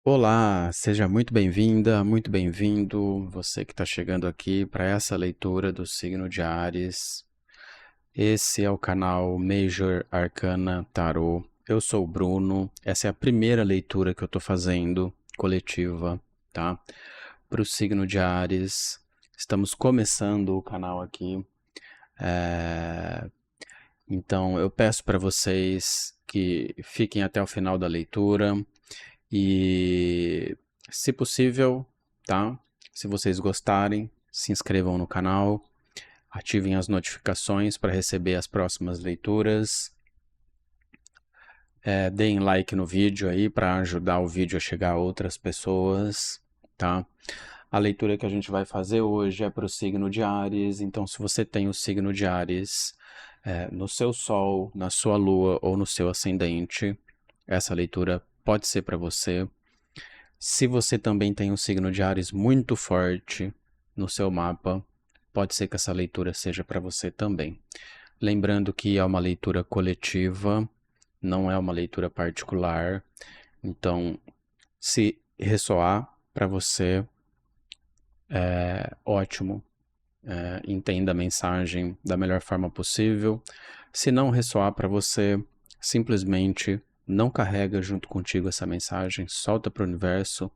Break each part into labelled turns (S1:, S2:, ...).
S1: Olá, seja muito bem-vinda, muito bem-vindo, você que está chegando aqui para essa leitura do signo de Áries. Esse é o canal Major Arcana Tarot. Eu sou o Bruno, essa é a primeira leitura que eu estou fazendo, coletiva, tá? Para o signo de Áries. Estamos começando o canal aqui. Então, eu peço para vocês que fiquem até o final da leitura. E, se possível, tá? Se vocês gostarem, se inscrevam no canal, ativem as notificações para receber as próximas leituras. Deem like no vídeo aí para ajudar o vídeo a chegar a outras pessoas, tá? A leitura que a gente vai fazer hoje é para o signo de Áries, então se você tem o signo de Áries no seu Sol, na sua Lua ou no seu Ascendente, essa leitura pode ser para você. Se você também tem um signo de Áries muito forte no seu mapa, pode ser que essa leitura seja para você também. Lembrando que é uma leitura coletiva, não é uma leitura particular. Então, se ressoar para você, ótimo. Entenda a mensagem da melhor forma possível. Se não ressoar para você, simplesmente não carrega junto contigo essa mensagem, solta para o universo.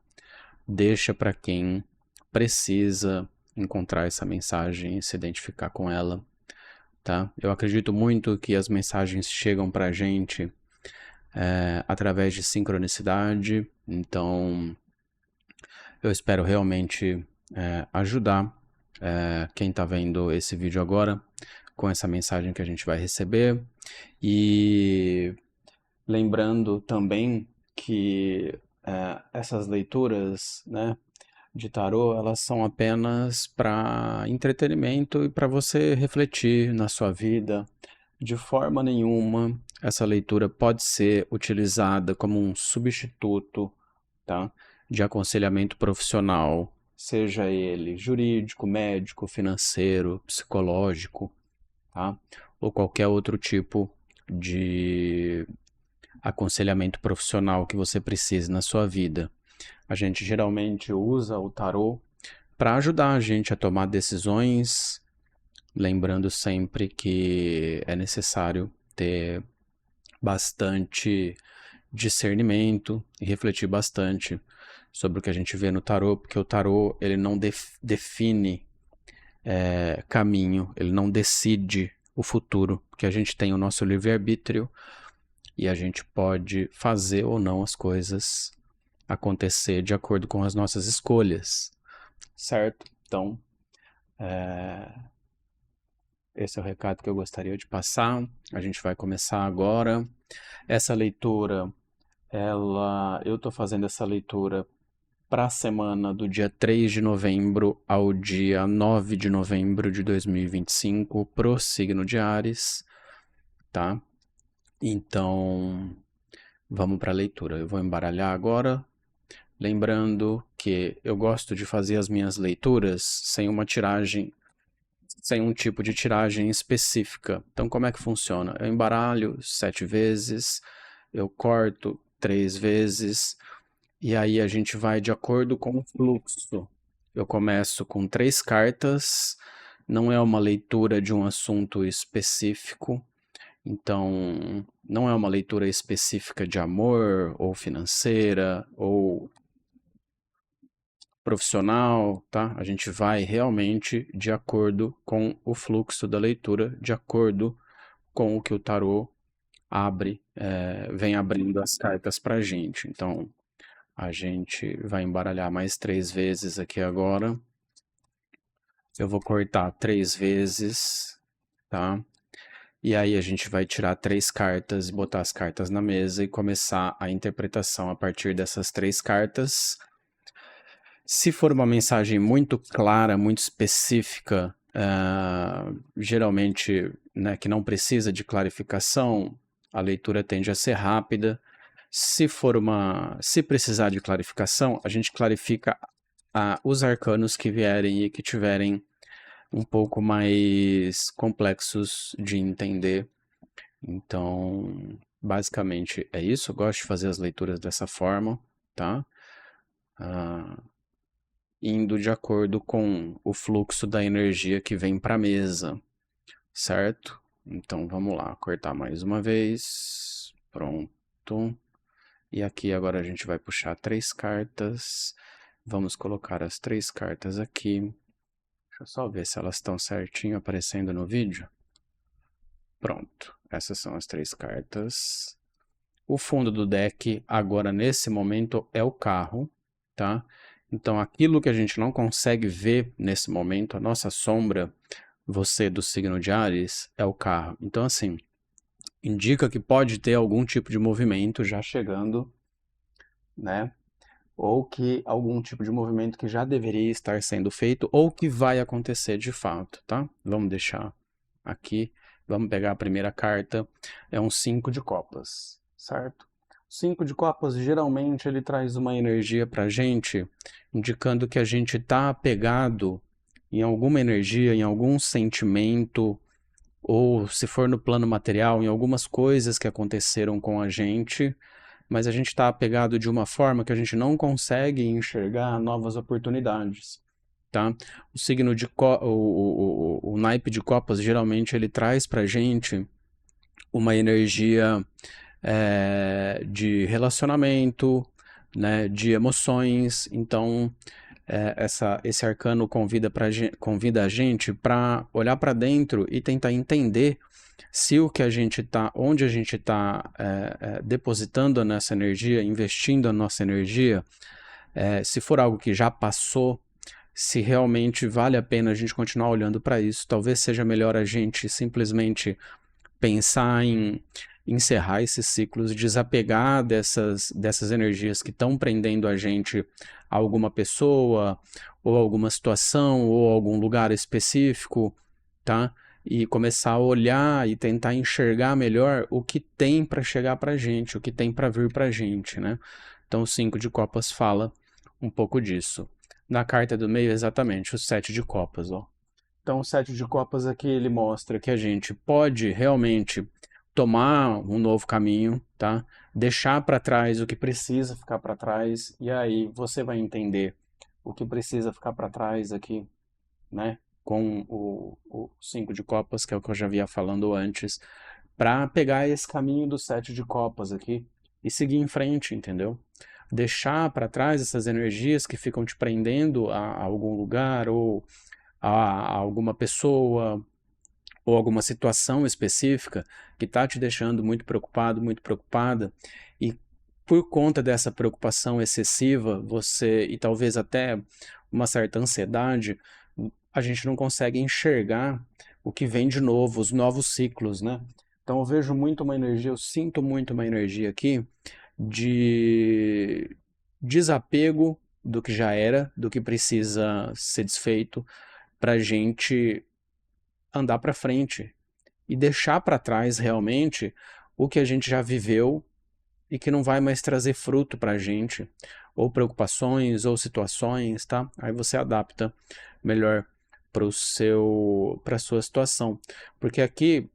S1: Deixa para quem precisa encontrar essa mensagem e se identificar com ela, tá? Eu acredito muito que as mensagens chegam para a gente através de sincronicidade, então eu espero realmente ajudar quem está vendo esse vídeo agora com essa mensagem que a gente vai receber. E lembrando também que essas leituras, né, de tarô, elas são apenas para entretenimento e para você refletir na sua vida. De forma nenhuma, essa leitura pode ser utilizada como um substituto, tá, de aconselhamento profissional, seja ele jurídico, médico, financeiro, psicológico, tá, ou qualquer outro tipo de aconselhamento profissional que você precise na sua vida. A gente geralmente usa o tarô para ajudar a gente a tomar decisões, lembrando sempre que é necessário ter bastante discernimento e refletir bastante sobre o que a gente vê no tarô, porque o tarô ele não define caminho, ele não decide o futuro, porque a gente tem o nosso livre-arbítrio e a gente pode fazer ou não as coisas acontecer de acordo com as nossas escolhas, certo? Então, esse é o recado que eu gostaria de passar. A gente vai começar agora. Essa leitura, eu estou fazendo essa leitura para a semana do dia 3 de novembro ao dia 9 de novembro de 2025, pro signo de Áries, tá? Então, vamos para a leitura. Eu vou embaralhar agora. Lembrando que eu gosto de fazer as minhas leituras sem uma tiragem, sem um tipo de tiragem específica. Então, como é que funciona? Eu embaralho 7 vezes, eu corto 3 vezes, e aí a gente vai de acordo com o fluxo. Eu começo com 3 cartas, não é uma leitura de um assunto específico, então não é uma leitura específica de amor, ou financeira, ou profissional, tá? A gente vai realmente de acordo com o fluxo da leitura, de acordo com o que o tarô vem abrindo as cartas pra gente. Então, a gente vai embaralhar mais 3 vezes aqui agora. Eu vou cortar 3 vezes, tá? E aí a gente vai tirar 3 cartas, botar as cartas na mesa e começar a interpretação a partir dessas 3 cartas. Se for uma mensagem muito clara, muito específica, geralmente, né, que não precisa de clarificação, a leitura tende a ser rápida. Se precisar de clarificação, a gente clarifica os arcanos que vierem e que tiverem um pouco mais complexos de entender. Então, basicamente é isso. Eu gosto de fazer as leituras dessa forma, tá? indo de acordo com o fluxo da energia que vem para a mesa, certo? Então vamos lá, cortar mais uma vez, pronto. E aqui agora a gente vai puxar 3 cartas, vamos colocar as 3 cartas aqui. Deixa eu só ver se elas estão certinho aparecendo no vídeo. Pronto, essas são as 3 cartas. O fundo do deck agora nesse momento é o carro, tá? Então aquilo que a gente não consegue ver nesse momento, a nossa sombra, você do signo de Áries, é o carro. Então assim, indica que pode ter algum tipo de movimento já chegando, né? Ou que algum tipo de movimento que já deveria estar sendo feito ou que vai acontecer de fato, tá? Vamos deixar aqui, vamos pegar a primeira carta, é um 5 de copas, certo? O 5 de copas, geralmente, ele traz uma energia pra gente, indicando que a gente está apegado em alguma energia, em algum sentimento, ou se for no plano material, em algumas coisas que aconteceram com a gente, mas a gente está apegado de uma forma que a gente não consegue enxergar novas oportunidades, tá? O signo de o naipe de copas, geralmente, ele traz pra gente uma energia de relacionamento, né, de emoções. Então, esse arcano convida a gente para olhar para dentro e tentar entender se o que a gente está, onde a gente está depositando a nossa energia, investindo a nossa energia, se for algo que já passou, se realmente vale a pena a gente continuar olhando para isso. Talvez seja melhor a gente simplesmente pensar em encerrar esses ciclos, desapegar dessas energias que estão prendendo a gente a alguma pessoa, ou alguma situação, ou algum lugar específico, tá? E começar a olhar e tentar enxergar melhor o que tem para chegar para a gente, o que tem para vir para a gente, né? Então o 5 de copas fala um pouco disso. Na carta do meio, exatamente, o 7 de copas, ó. Então, o 7 de copas aqui, ele mostra que a gente pode realmente tomar um novo caminho, tá? Deixar para trás o que precisa ficar para trás, e aí você vai entender o que precisa ficar para trás aqui, né? Com o 5 de copas, que é o que eu já vinha falando antes, para pegar esse caminho do 7 de copas aqui e seguir em frente, entendeu? Deixar para trás essas energias que ficam te prendendo a algum lugar ou a alguma pessoa ou alguma situação específica que está te deixando muito preocupado, muito preocupada, e por conta dessa preocupação excessiva, você, e talvez até uma certa ansiedade, a gente não consegue enxergar o que vem de novo, os novos ciclos, né? Então eu vejo muito uma energia, eu sinto muito uma energia aqui de desapego do que já era, do que precisa ser desfeito, para a gente andar para frente e deixar para trás realmente o que a gente já viveu e que não vai mais trazer fruto para a gente, ou preocupações, ou situações, tá? Aí você adapta melhor para a sua situação. Porque aqui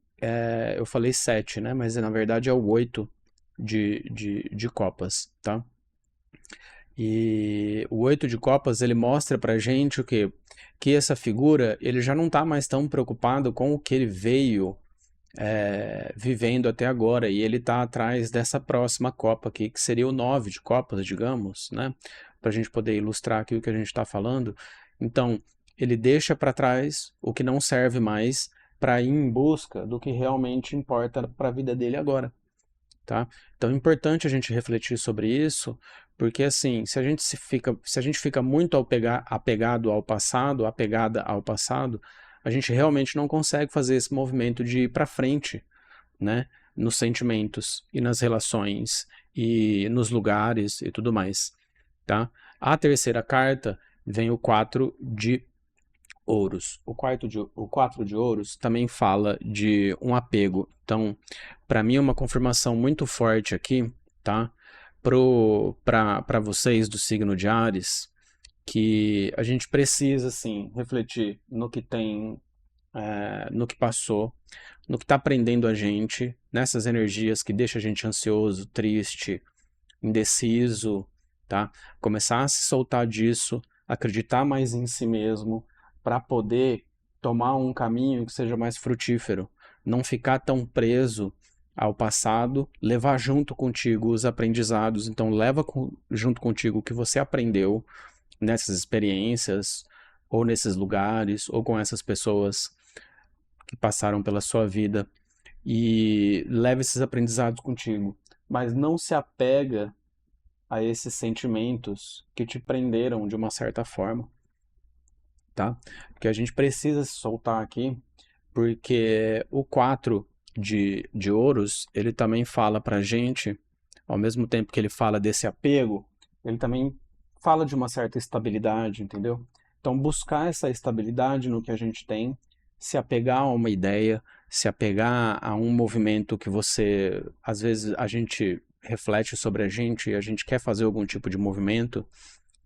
S1: eu falei 7, né? Mas na verdade é o 8 de copas, tá? E o 8 de copas, ele mostra pra gente o quê? Que essa figura, ele já não tá mais tão preocupado com o que ele veio vivendo até agora, e ele tá atrás dessa próxima copa aqui, que seria o 9 de copas, digamos, né? Pra gente poder ilustrar aqui o que a gente tá falando. Então, ele deixa para trás o que não serve mais para ir em busca do que realmente importa para a vida dele agora, tá? Então é importante a gente refletir sobre isso, porque assim, se a gente fica muito apegado ao passado, apegada ao passado, a gente realmente não consegue fazer esse movimento de ir para frente, né? Nos sentimentos e nas relações e nos lugares e tudo mais, tá? A terceira carta vem o 4 de ouros. O 4 de ouros também fala de um apego. Então, para mim é uma confirmação muito forte aqui, tá? Para vocês do signo de Áries, que a gente precisa, sim, refletir no que tem, no que passou, no que está prendendo a gente, nessas energias que deixam a gente ansioso, triste, indeciso, tá? Começar a se soltar disso, acreditar mais em si mesmo, para poder tomar um caminho que seja mais frutífero, não ficar tão preso ao passado, levar junto contigo os aprendizados, então leva junto contigo o que você aprendeu nessas experiências, ou nesses lugares, ou com essas pessoas que passaram pela sua vida, e leva esses aprendizados contigo, mas não se apega a esses sentimentos que te prenderam de uma certa forma, tá? Porque a gente precisa se soltar aqui, porque o 4 de ouros, ele também fala pra gente, ao mesmo tempo que ele fala desse apego, ele também fala de uma certa estabilidade, entendeu? Então, buscar essa estabilidade no que a gente tem, se apegar a uma ideia, se apegar a um movimento que você, às vezes, a gente reflete sobre a gente e a gente quer fazer algum tipo de movimento,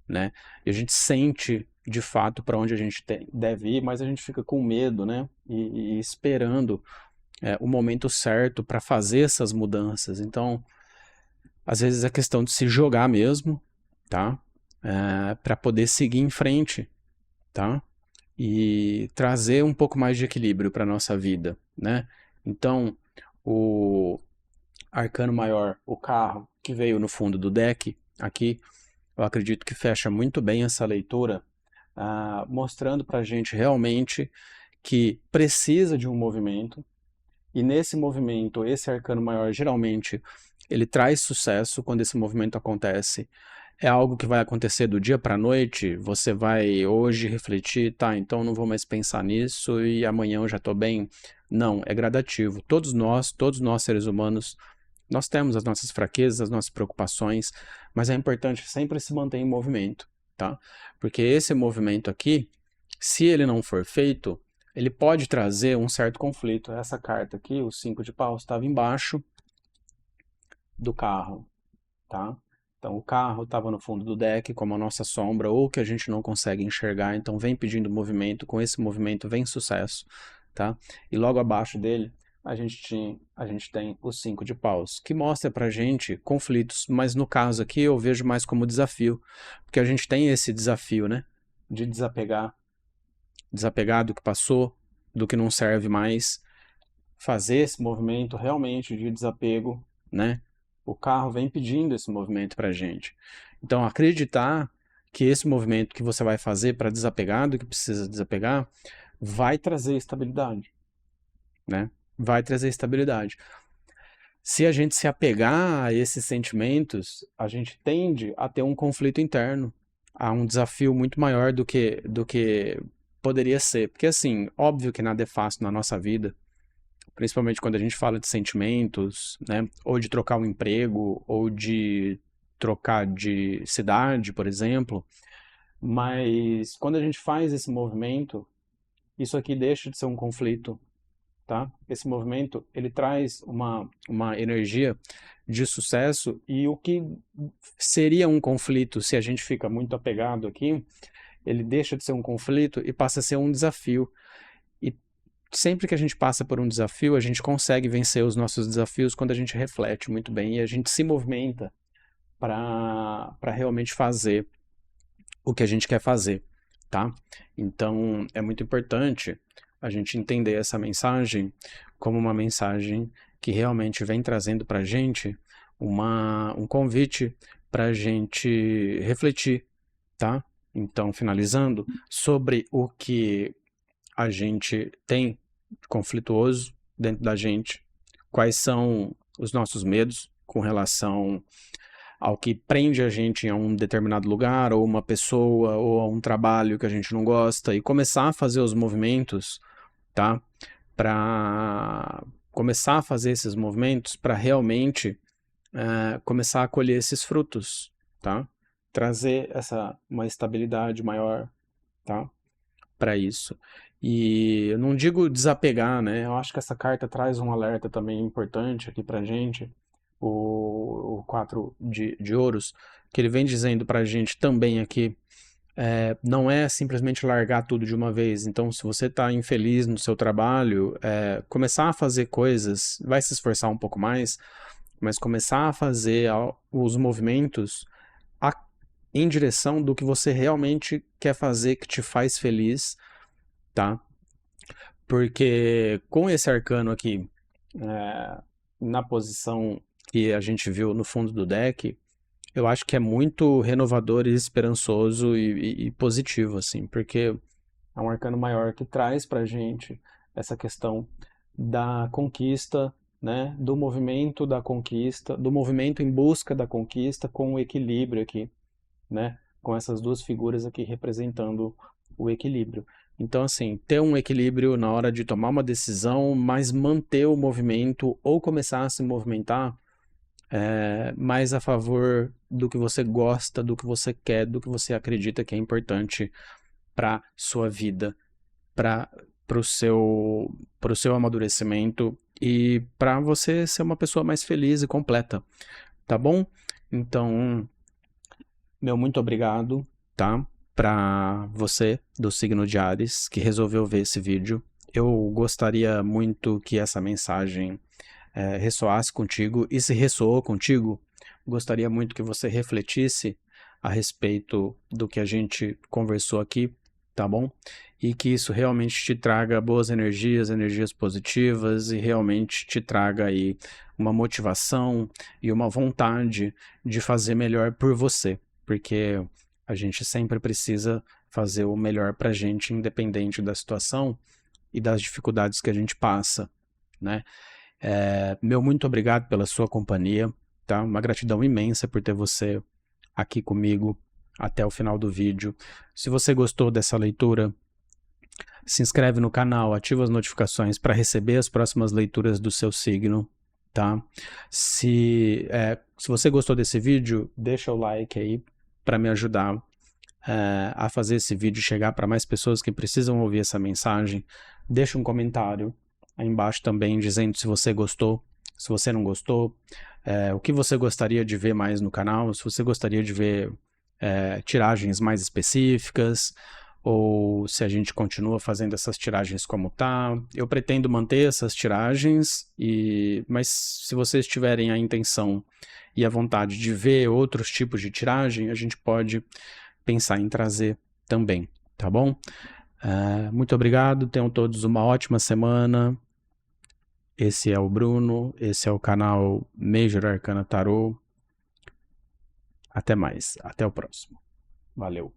S1: né? E a gente sente de fato para onde a gente deve ir, mas a gente fica com medo, né? E esperando o momento certo para fazer essas mudanças. Então, às vezes é questão de se jogar mesmo, tá? Para poder seguir em frente, tá? E trazer um pouco mais de equilíbrio para nossa vida, né? Então, o arcano maior, o carro que veio no fundo do deck aqui, eu acredito que fecha muito bem essa leitura, mostrando para a gente realmente que precisa de um movimento, e nesse movimento, esse arcano maior, geralmente, ele traz sucesso quando esse movimento acontece. É algo que vai acontecer do dia para a noite, você vai hoje refletir, tá, então não vou mais pensar nisso e amanhã eu já estou bem. Não, é gradativo. Todos nós seres humanos, nós temos as nossas fraquezas, as nossas preocupações, mas é importante sempre se manter em movimento, tá? Porque esse movimento aqui, se ele não for feito, ele pode trazer um certo conflito. Essa carta aqui, o 5 de paus, estava embaixo do carro, tá? Então o carro estava no fundo do deck como a nossa sombra, ou que a gente não consegue enxergar, então vem pedindo movimento, com esse movimento vem sucesso, tá? E logo abaixo dele a gente tem o 5 de paus, que mostra pra gente conflitos, mas no caso aqui eu vejo mais como desafio, porque a gente tem esse desafio, né? De desapegar do que passou, do que não serve mais, fazer esse movimento realmente de desapego, né? O carro vem pedindo esse movimento para a gente. Então, acreditar que esse movimento que você vai fazer para desapegar do que precisa desapegar vai trazer estabilidade, né? Vai trazer estabilidade. Se a gente se apegar a esses sentimentos, a gente tende a ter um conflito interno, a um desafio muito maior do que poderia ser. Porque, assim, óbvio que nada é fácil na nossa vida, principalmente quando a gente fala de sentimentos, né? Ou de trocar um emprego, ou de trocar de cidade, por exemplo. Mas quando a gente faz esse movimento, isso aqui deixa de ser um conflito, tá? Esse movimento, ele traz uma energia de sucesso, e o que seria um conflito se a gente fica muito apegado aqui, ele deixa de ser um conflito e passa a ser um desafio. E sempre que a gente passa por um desafio, a gente consegue vencer os nossos desafios quando a gente reflete muito bem e a gente se movimenta para realmente fazer o que a gente quer fazer, tá? Então, é muito importante a gente entender essa mensagem como uma mensagem que realmente vem trazendo para a gente um convite para a gente refletir, tá? Então, finalizando, sobre o que a gente tem conflituoso dentro da gente, quais são os nossos medos com relação ao que prende a gente a um determinado lugar, ou uma pessoa, ou a um trabalho que a gente não gosta, e começar a fazer os movimentos, tá? Para começar a fazer esses movimentos para realmente começar a colher esses frutos, tá? Trazer uma estabilidade maior, tá? Para isso. E eu não digo desapegar, né? Eu acho que essa carta traz um alerta também importante aqui pra gente, o 4 de ouros, que ele vem dizendo pra gente também aqui, não é simplesmente largar tudo de uma vez. Então, se você está infeliz no seu trabalho, começar a fazer coisas, vai se esforçar um pouco mais, mas começar a fazer os movimentos em direção do que você realmente quer fazer, que te faz feliz, tá? Porque com esse arcano aqui, na posição que a gente viu no fundo do deck, eu acho que é muito renovador e esperançoso e positivo, assim, porque é um arcano maior que traz pra gente essa questão da conquista, né, do movimento da conquista, do movimento em busca da conquista com o equilíbrio aqui, né, com essas duas figuras aqui representando o equilíbrio. Então, assim, ter um equilíbrio na hora de tomar uma decisão, mas manter o movimento ou começar a se movimentar mais a favor do que você gosta, do que você quer, do que você acredita que é importante para sua vida, para o seu amadurecimento e para você ser uma pessoa mais feliz e completa, tá bom? Então, meu muito obrigado, tá? Para você do signo de Áries que resolveu ver esse vídeo. Eu gostaria muito que essa mensagem ressoasse contigo, e se ressoou contigo, gostaria muito que você refletisse a respeito do que a gente conversou aqui, tá bom? E que isso realmente te traga boas energias, energias positivas, e realmente te traga aí uma motivação e uma vontade de fazer melhor por você, porque a gente sempre precisa fazer o melhor pra gente, independente da situação e das dificuldades que a gente passa, né? Meu muito obrigado pela sua companhia, tá? Uma gratidão imensa por ter você aqui comigo até o final do vídeo. Se você gostou dessa leitura, se inscreve no canal, ativa as notificações para receber as próximas leituras do seu signo, tá? Se você gostou desse vídeo, deixa o like aí para me ajudar a fazer esse vídeo chegar para mais pessoas que precisam ouvir essa mensagem. Deixa um comentário aí embaixo também dizendo se você gostou, se você não gostou, o que você gostaria de ver mais no canal, se você gostaria de ver tiragens mais específicas, ou se a gente continua fazendo essas tiragens como tá. Eu pretendo manter essas tiragens, mas se vocês tiverem a intenção e a vontade de ver outros tipos de tiragem, a gente pode pensar em trazer também, tá bom? Muito obrigado, tenham todos uma ótima semana. Esse é o Bruno, esse é o canal Major Arcana Tarot. Até mais, até o próximo. Valeu.